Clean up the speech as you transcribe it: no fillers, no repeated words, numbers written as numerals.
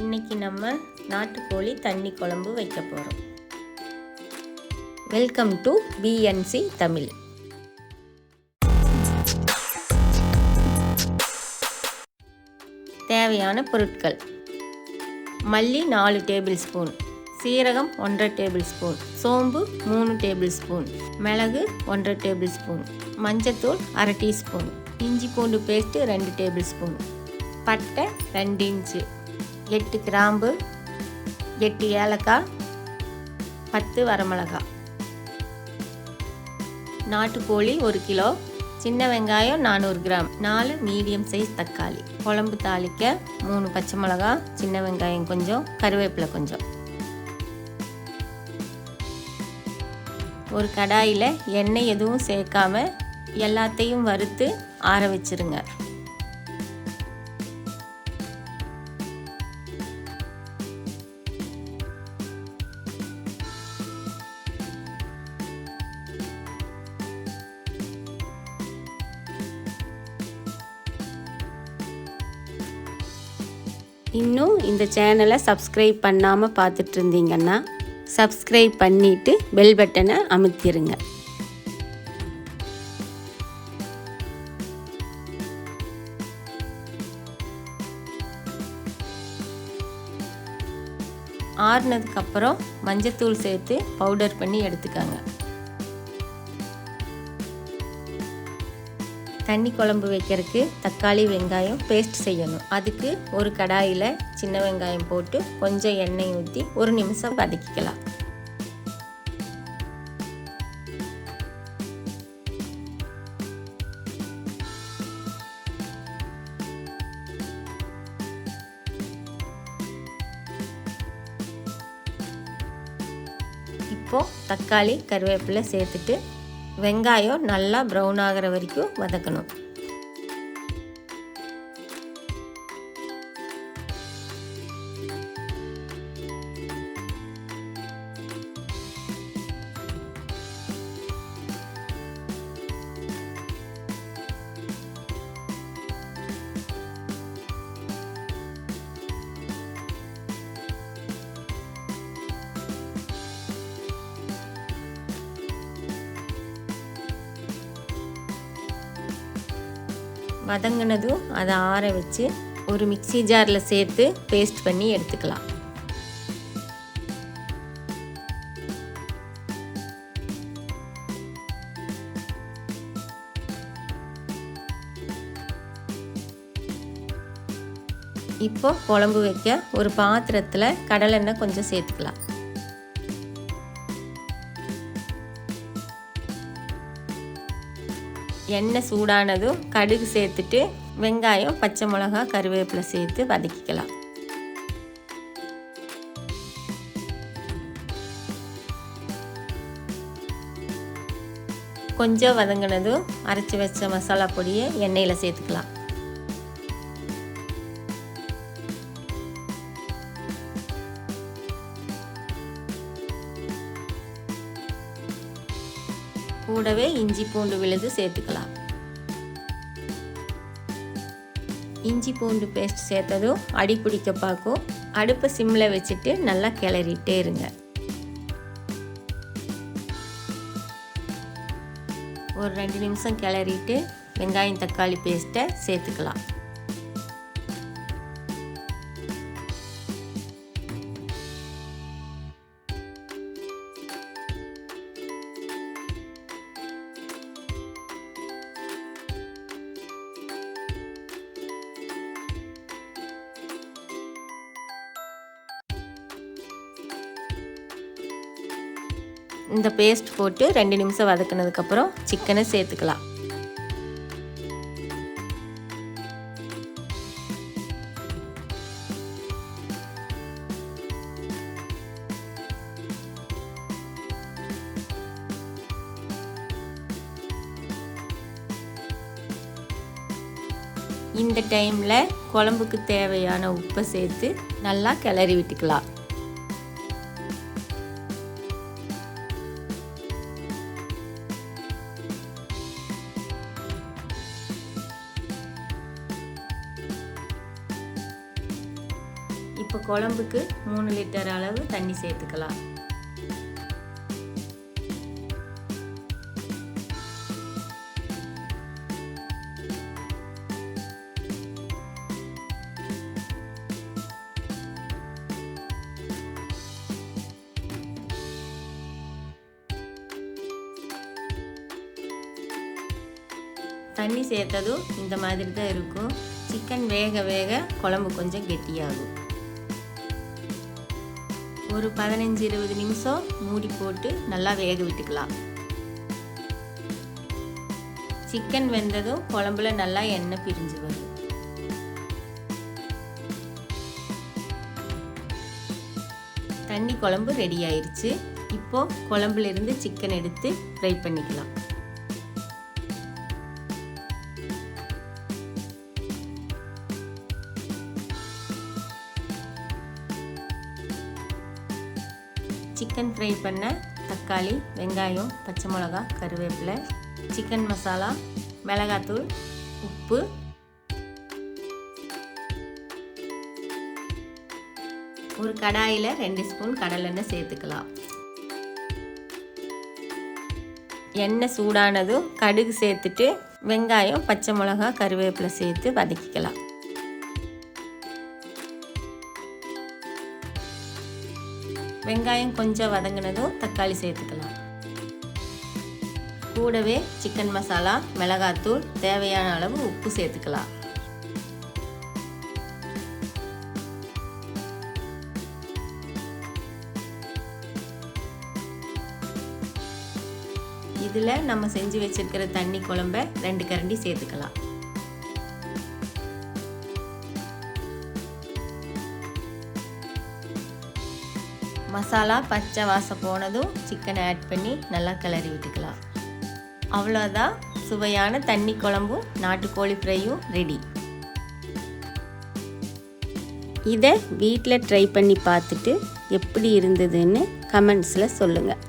இன்னைக்கு நம்ம நாட்டுக்கோழி தண்ணி குழம்பு வைக்க போகிறோம். Welcome to BNC Tamil. தேவையான பொருட்கள்: மல்லி 4 டேபிள் ஸ்பூன், சீரகம் 1½ டேபிள் ஸ்பூன், சோம்பு 3 டேபிள் ஸ்பூன், மிளகு 1½ டேபிள் ஸ்பூன், மஞ்சத்தூள் 1/2 டீஸ்பூன், இஞ்சி பூண்டு பேஸ்ட்டு 2 டேபிள் ஸ்பூன், பட்டை 2 இன்ச்சு, 8 கிராம்பு, 8 ஏலக்காய், 10 வரமிளகாய். நாட்டுக்கோழி 1 கிலோ, சின்ன வெங்காயம் 400 கிராம், 4 மீடியம் சைஸ் தக்காளி, குழம்பு தாளிக்க 3 பச்சை மிளகாய், சின்ன வெங்காயம் கொஞ்சம், கருவேப்பிலை கொஞ்சம். ஒரு கடாயில் எண்ணெய் எதுவும் சேர்க்காம எல்லாத்தையும் வறுத்து ஆற வச்சிருங்க. இன்னும் இந்த சேனலை சப்ஸ்கிரைப் பண்ணாமல் பார்த்துட்டு இருந்தீங்கன்னா சப்ஸ்கிரைப் பண்ணிவிட்டு பெல் பட்டனை அமுத்திடுங்க. ஆறுனதுக்கப்புறம் மஞ்சத்தூள் சேர்த்து பவுடர் பண்ணி எடுத்துக்கோங்க. தண்ணி குழம்பு வைக்கிறதுக்கு தக்காளி வெங்காயம் பேஸ்ட் செய்யணும். அதுக்கு ஒரு கடாயில் சின்ன வெங்காயம் போட்டு கொஞ்சம் எண்ணெய் ஊற்றி 1 நிமிஷம் வதக்கிக்கலாம். இப்போது தக்காளி கருவேப்பிலை சேர்த்துட்டு வெங்காயம் நல்லா ப்ரௌன் ஆகிற வரைக்கும் வதக்கணும். வதங்கினதும் அதை ஆற வச்சு ஒரு மிக்ஸி ஜாரில் சேர்த்து பேஸ்ட் பண்ணி எடுத்துக்கலாம். இப்போ குழம்பு வைக்க ஒரு பாத்திரத்தில் கடலெண்ணெய் கொஞ்சம் சேர்த்துக்கலாம். எண்ணெய் சூடானதும் கடுகு சேர்த்துட்டு வெங்காயம், பச்சை மிளகாய், கருவேப்பிலை சேர்த்து வதக்கிக்கலாம். கொஞ்சம் வதங்கினதும் அரைச்சி வச்ச மசாலா பொடியை எண்ணெயில் சேர்த்துக்கலாம். கூடவே இஞ்சி பூண்டு விழுது சேர்த்துக்கலாம். இஞ்சி பூண்டு பேஸ்ட் சேர்த்ததும் அடி பிடிக்க பார்க்கும். அடுப்பை சிம்மில் வச்சுட்டு நல்லா கிளறிட்டே இருங்க. ஒரு 2 நிமிஷம் கிளறிட்டு வெங்காயம் தக்காளி பேஸ்ட்டை சேர்த்துக்கலாம். இந்த பேஸ்ட் போட்டு 2 நிமிஷம் வதக்கினதுக்கப்புறம் சிக்கனை சேர்த்துக்கலாம். இந்த டைமில் குழம்புக்கு தேவையான உப்பை சேர்த்து நல்லா கிளறி விட்டுக்கலாம். இப்போ குழம்புக்கு 3 லிட்டர் அளவு தண்ணி சேர்த்துக்கலாம். தண்ணி சேர்த்ததும் இந்த மாதிரி தான் இருக்கும். சிக்கன் வேக வேக குழம்பு கொஞ்சம் கெட்டியாகும். ஒரு 15-20 நிமிஷம் மூடி போட்டு நல்லா வேக விட்டுக்கலாம். சிக்கன் வெந்ததும் குழம்புல நல்லா எண்ணெய் பிரிஞ்சு வரும். தண்ணி குழம்பு ரெடி ஆயிருச்சு. இப்போ குழம்புல இருந்து சிக்கன் எடுத்து ஃப்ரை பண்ணிக்கலாம். சிக்கன் ஃப்ரை பண்ண தக்காளி, வெங்காயம், பச்சை மிளகா, கருவேப்பிலை, சிக்கன் மசாலா, மிளகாத்தூள், உப்பு, ஒரு கடாயில் 2 ஸ்பூன் கடலெண்ணெய் சேர்த்துக்கலாம். எண்ணெய் சூடானதும் கடுகு சேர்த்துட்டு வெங்காயம், பச்சை மிளகா, கருவேப்பிலை சேர்த்து வதக்கிக்கலாம். வெங்காயம் கொஞ்சம் வதங்கினதும் தக்காளி சேர்த்துக்கலாம். கூடவே சிக்கன் மசாலா, மிளகாத்தூள், தேவையான அளவு உப்பு சேர்த்துக்கலாம். இதில் நம்ம செஞ்சு வச்சிருக்கிற தண்ணி குழம்ப 2 கரண்டி சேர்த்துக்கலாம். மசாலா பச்சை வாசம் போனதும் சிக்கனை ஆட் பண்ணி நல்லா கிளறி விட்டுக்கலாம். அவ்வளோதான், சுவையான தண்ணி குழம்பும் நாட்டுக்கோழி ஃப்ரையும் ரெடி. இதை வீட்டில் ட்ரை பண்ணி பார்த்துட்டு எப்படி இருந்ததுன்னு கமெண்ட்ஸில் சொல்லுங்கள்.